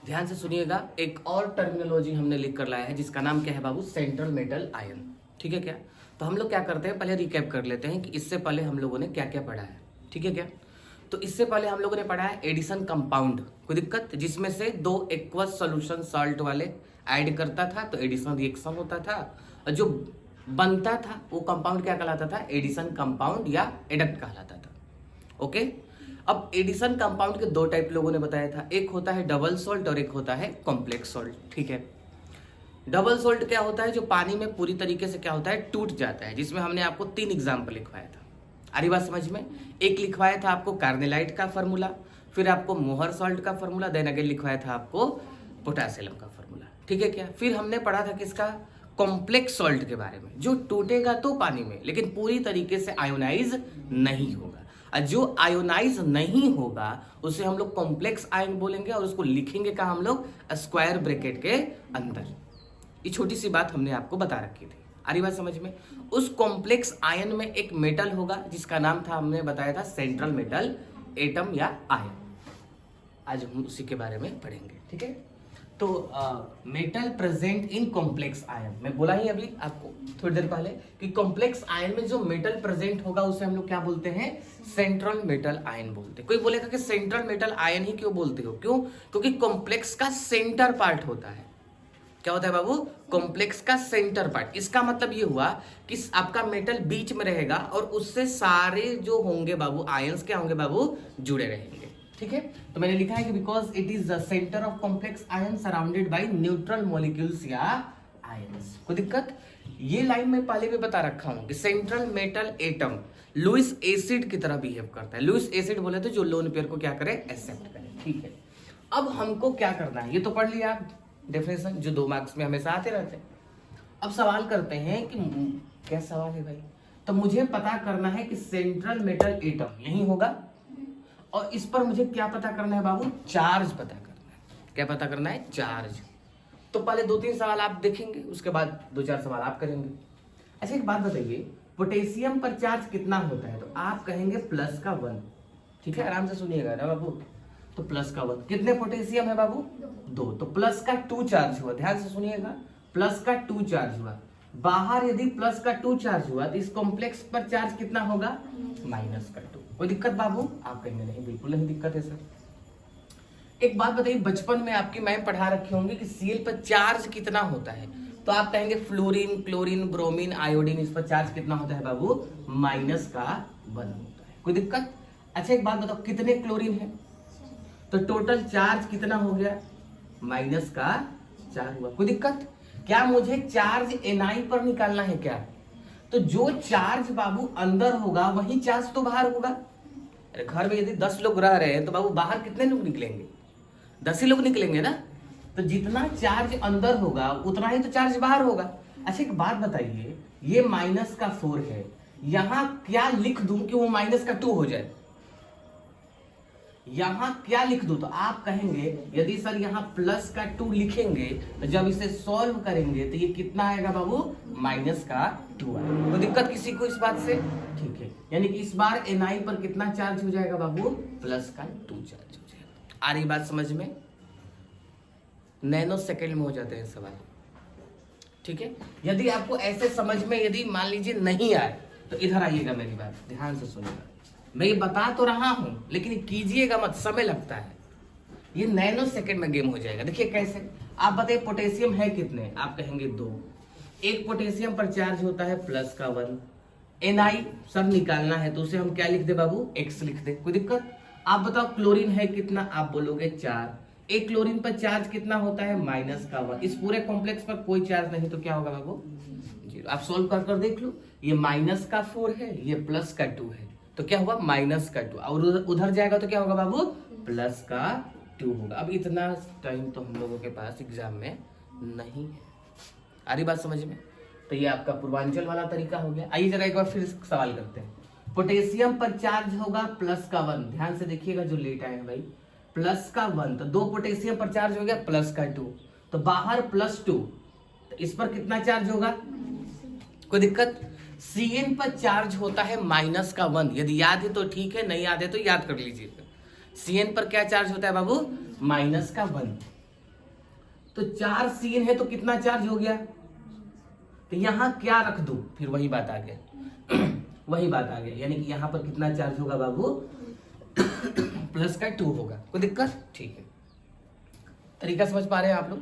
ध्यान से सुनिएगा, एक और टर्मिनोलॉजी हमने लिख कर लाया है जिसका नाम क्या है बाबू, सेंट्रल मेटल आयन। ठीक है क्या? तो हम लोग क्या करते हैं, पहले रिकैप कर लेते हैं कि इससे पहले हम लोगों ने क्या क्या पढ़ा है। ठीक है क्या? तो इससे पहले हम लोगों ने पढ़ा है एडिशन कंपाउंड, कोई दिक्कत, जिसमें से दो एक्वस सॉल्यूशन साल्ट वाले ऐड करता था तो एडिशन रिएक्शन होता था, और जो बनता था वो कंपाउंड क्या कहलाता था, एडिशन कंपाउंड या एडक्ट कहलाता था। ओके, अब एडिशन कंपाउंड के दो टाइप लोगों ने बताया था, एक होता है डबल सॉल्ट और एक होता है कॉम्प्लेक्स सॉल्ट। ठीक है, डबल सॉल्ट क्या होता है, जो पानी में पूरी तरीके से क्या होता है, टूट जाता है, जिसमें हमने आपको 3 एग्जाम्पल लिखवाया था। आ रही बात समझ में? एक लिखवाया था आपको कार्नेलाइट का फॉर्मूला, फिर आपको मोहर सॉल्ट का फॉर्मूला, देन अगेन लिखवाया था आपको पोटासियम का फॉर्मूला। ठीक है क्या? फिर हमने पढ़ा था किसका, कॉम्प्लेक्स सॉल्ट के बारे में, जो टूटेगा तो पानी में लेकिन पूरी तरीके से आयोनाइज नहीं होगा, और जो आयोनाइज नहीं होगा उसे हम लोग कॉम्प्लेक्स आयन बोलेंगे, और उसको लिखेंगे कहाँ हम लोग, स्क्वायर ब्रैकेट के अंदर। ये छोटी सी बात हमने आपको बता रखी थी। आ रही बात समझ में? उस कॉम्प्लेक्स आयन में एक मेटल होगा जिसका नाम था, हमने बताया था सेंट्रल मेटल एटम या आयन। आज हम उसी के बारे में पढ़ेंगे। ठीक है, तो metal present in complex ion, मैं बोला ही अभी आपको थोड़ी देर पहले कि कॉम्प्लेक्स आयन में जो मेटल प्रेजेंट होगा उसे हम लोग क्या बोलते हैं, सेंट्रल मेटल आयन बोलते हैं। कोई बोलेगा कि सेंट्रल मेटल आयन ही क्यों बोलते हो, क्यों? क्योंकि कॉम्प्लेक्स का सेंटर पार्ट होता है। क्या होता है बाबू, कॉम्प्लेक्स का सेंटर पार्ट। इसका मतलब ये हुआ कि आपका मेटल बीच में रहेगा और उससे सारे जो होंगे बाबू आयंस क्या होंगे बाबू, जुड़े रहेंगे। ठीक है, तो मैंने लिखा है कि because it is the centre of complex ion surrounded by neutral molecules या आयंस। कोई दिक्कत? ये लाइन में पहले भी बता रखा हूं कि central metal atom Lewis acid की तरह बिहेव करता है। लुईस एसिड बोले तो जो लोन पेयर को क्या करे, एक्सेप्ट करे। ठीक है, अब हमको क्या करना है, ये तो पढ़ लिया आप डेफिनेशन, जो 2 मार्क्स में हमेशा आते रहते हैं। अब सवाल करते हैं कि क्या सवाल है भाई, तो मुझे पता करना है कि सेंट्रल मेटल एटम यही होगा, और इस पर मुझे क्या पता करना है बाबू, चार्ज पता करना है। क्या पता करना है, चार्ज। तो पहले 2-3 सवाल आप देखेंगे, उसके बाद 2-4 सवाल आप करेंगे। अच्छा एक बात बताइए, पोटेशियम पर चार्ज कितना होता है, तो आप कहेंगे +1। ठीक है, आराम से सुनिएगा ना बाबू, तो +1। कितने पोटेशियम है बाबू, 2, तो +2 चार्ज हुआ। ध्यान से सुनिएगा, +2 चार्ज हुआ। बाहर यदि +2 चार्ज हुआ तो इस कॉम्प्लेक्स पर चार्ज कितना होगा, -2। कोई दिक्कत बाबू? आप कहेंगे नहीं, बिल्कुल नहीं दिक्कत है सर। एक बात बताइए, बचपन में आपकी मैम पढ़ा रखे होंगे कि Cl पर चार्ज कितना होता है, तो आप कहेंगे फ्लोरीन, क्लोरीन, ब्रोमीन, आयोडीन, इस पर चार्ज कितना होता है बाबू, -1 होता है। कोई दिक्कत? अच्छा एक बात बताओ, कितने क्लोरीन है, तो टोटल चार्ज कितना हो गया, -4 हुआ। कोई दिक्कत? क्या मुझे चार्ज Ni पर निकालना है क्या? तो जो चार्ज बाबू अंदर होगा वही चार्ज तो बाहर होगा। अरे घर में यदि 10 लोग रह रहे हैं तो बाबू बाहर कितने लोग निकलेंगे, 10 ही लोग निकलेंगे ना। तो जितना चार्ज अंदर होगा उतना ही तो चार्ज बाहर होगा। अच्छा एक बात बताइए, ये -4 है, यहां क्या लिख दूं कि वो -2 हो जाए, यहां क्या लिख दूं, तो आप कहेंगे यदि सर यहां +2 लिखेंगे तो जब इसे सॉल्व करेंगे तो ये कितना आएगा बाबू, -2 आएगा। तो दिक्कत किसी को इस बात से? ठीक है, यानी कि इस बार Ni पर कितना चार्ज हो जाएगा बाबू, +2 चार्ज हो जाएगा। आ रही बात समझ में? नैनो सेकंड में हो जाते हैं सवाल। ठीक है, यदि आपको ऐसे समझ में यदि मान लीजिए नहीं आए तो इधर आइएगा, मेरी बात ध्यान से सुनिएगा। मैं ये बता तो रहा हूं लेकिन कीजिएगा मत, समय लगता है, ये नैनो सेकंड में गेम हो जाएगा। देखिए कैसे, आप बताइए पोटेशियम है कितने, आप कहेंगे 2। एक पोटेशियम पर चार्ज होता है +1। Ni सब निकालना है तो उसे हम क्या लिख दे बाबू, X लिख दे। कोई दिक्कत? आप बताओ क्लोरीन है कितना, आप बोलोगे 4। एक क्लोरीन पर चार्ज कितना होता है, -1। इस पूरे कॉम्प्लेक्स पर कोई चार्ज नहीं तो क्या होगा बाबू, 0। आप सोल्व कर कर देख लो, ये -4 है, ये +2 है, तो क्या हुआ, -2, और उधर जाएगा तो क्या होगा बाबू, +2 होगा। अब इतना टाइम तो हम लोगों के पास एग्जाम में नहीं है। आ रही बात समझ में? तो ये आपका पूर्वांचल वाला तरीका हो गया। आइए जरा एक बार फिर सवाल करते हैं। पोटेशियम पर चार्ज होगा +1, ध्यान से देखिएगा जो लेट आए हैं भाई, +1, तो 2 पोटेशियम पर चार्ज हो गया +2, तो बाहर +2, तो इस पर कितना चार्ज होगा, कोई दिक्कत? Cn पर चार्ज होता है -1, यदि याद है तो ठीक है, नहीं याद है तो याद कर लीजिएगा। Cn पर क्या चार्ज होता है बाबू, -1। तो 4 CN है तो कितना चार्ज हो गया, तो यहां क्या रख दूं, फिर वही बात आ गया वही बात आ गया, यानी कि यहां पर कितना चार्ज होगा बाबू प्लस का 2 होगा। कोई दिक्कत? ठीक है, तरीका समझ पा रहे हैं आप लोग।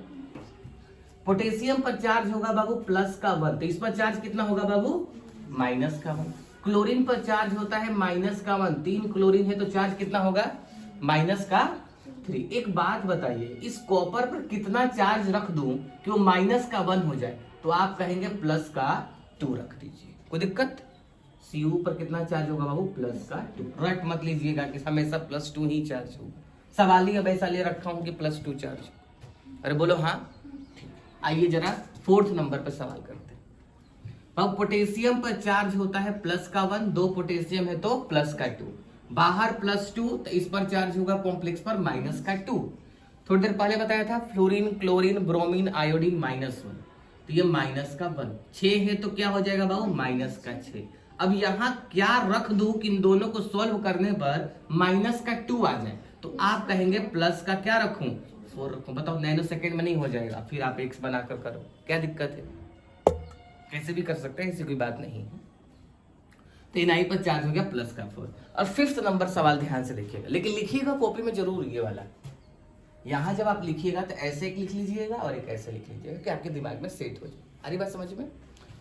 पोटेशियम पर चार्ज होगा बाबू प्लस का 1, तो इस पर चार्ज कितना होगा बाबू माइनस का 1। क्लोरीन पर चार्ज होता है माइनस का 1, 3 क्लोरीन है तो चार्ज कितना होगा माइनस का 3। एक बात बताइए, इस कॉपर पर कितना चार्ज रख दूं कि वो माइनस का 1 हो जाए, तो आप कहेंगे प्लस का 2 रख दीजिए। कोई दिक्कत? Cu पर कितना चार्ज होगा बाबू प्लस का 2। रट मत लीजिएगा कि हमेशा प्लस 2 ही चार्ज होगा, सवाल ही अब ऐसा ले रखा हूं कि प्लस 2 चार्ज। अरे बोलो हाँ। आइए जरा 4th नंबर पर सवाल करते हैं। अब पोटेशियम पर चार्ज होता है प्लस का 1, 2 पोटेशियम है तो प्लस का 2, बाहर प्लस 2, तो इस पर चार्ज होगा कॉम्प्लेक्स पर माइनस का 2। थोड़ी देर पहले बताया था फ्लोरीन, क्लोरीन, ब्रोमीन, आयोडीन -1, तो ये माइनस का 1। 6 है तो क्या हो जाएगा बाबू माइनस का 6। अब यहां क्या रख दूं कि इन दोनों को सॉल्व करने पर माइनस का 2 आ जाए, तो आप कहेंगे प्लस का क्या रखूं 4 रखूं। बताओ नैनो सेकेंड में नहीं हो जाएगा, फिर आप x बनाकर करो, क्या दिक्कत है, कैसे भी कर सकते हैं, ऐसी कोई बात नहीं है। तो Ni पर चार्ज हो गया प्लस का 4। और 5th नंबर सवाल ध्यान से देखिएगा, लेकिन लिखिएगा कॉपी में जरूर ये वाला। यहां जब आप लिखिएगा तो ऐसे एक लिख लीजिएगा और एक ऐसे लिख लीजिएगा कि आपके दिमाग में सेट हो जाए। अरे बात समझ में?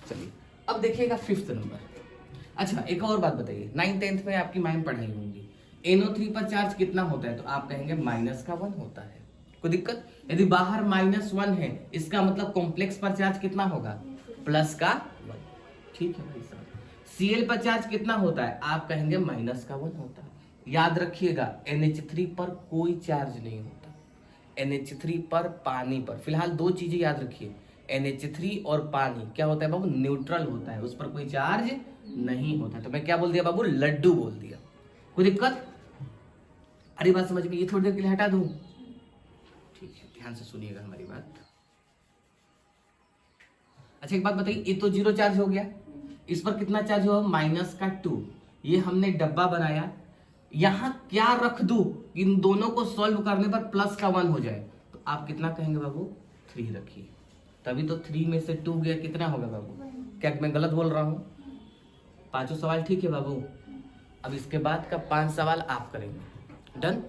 चलिए अब देखिएगा 5th नंबर। अच्छा एक और बात बताइए, 9th 10th में आपकी मैम पढ़ाई होंगी, NO3 पर चार्ज कितना होता है, तो आप कहेंगे माइनस का 1 होता है। कोई दिक्कत? यदि बाहर -1 है, इसका मतलब कॉम्प्लेक्स पर चार्ज कितना होगा प्लस का 1। ठीक है भाई साहब। Cl पर चार्ज कितना होता है, आप कहेंगे माइनस का 1 होता है। याद रखिएगा NH3 पर कोई चार्ज नहीं होता, NH3 पर पानी पर, फिलहाल 2 चीजें याद रखिए, NH3 और पानी क्या होता है बाबू न्यूट्रल होता है, उस पर कोई चार्ज नहीं होता। तो मैं क्या बोल दिया बाबू लड्डू बोल दिया। कोई दिक्कत? अरे बात समझ में? ये थोड़ी देर के लिए हटा दूं, ठीक है, ध्यान से सुनिएगा हमारी बात। अच्छा एक बात बताइए, ये तो 0 चार्ज हो गया, इस पर कितना चार्ज हुआ माइनस का 2। ये हमने डब्बा बनाया, यहां क्या रख दूं इन दोनों को सॉल्व करने पर प्लस का 1 हो जाए, तो आप कितना कहेंगे बाबू 3 रखिए। तभी तो 3 में से 2 गया, कितना होगा बाबू? क्या मैं गलत बोल रहा हूं? 5 सवाल ठीक है बाबू। अब इसके बाद का 5 सवाल आप करेंगे। डन?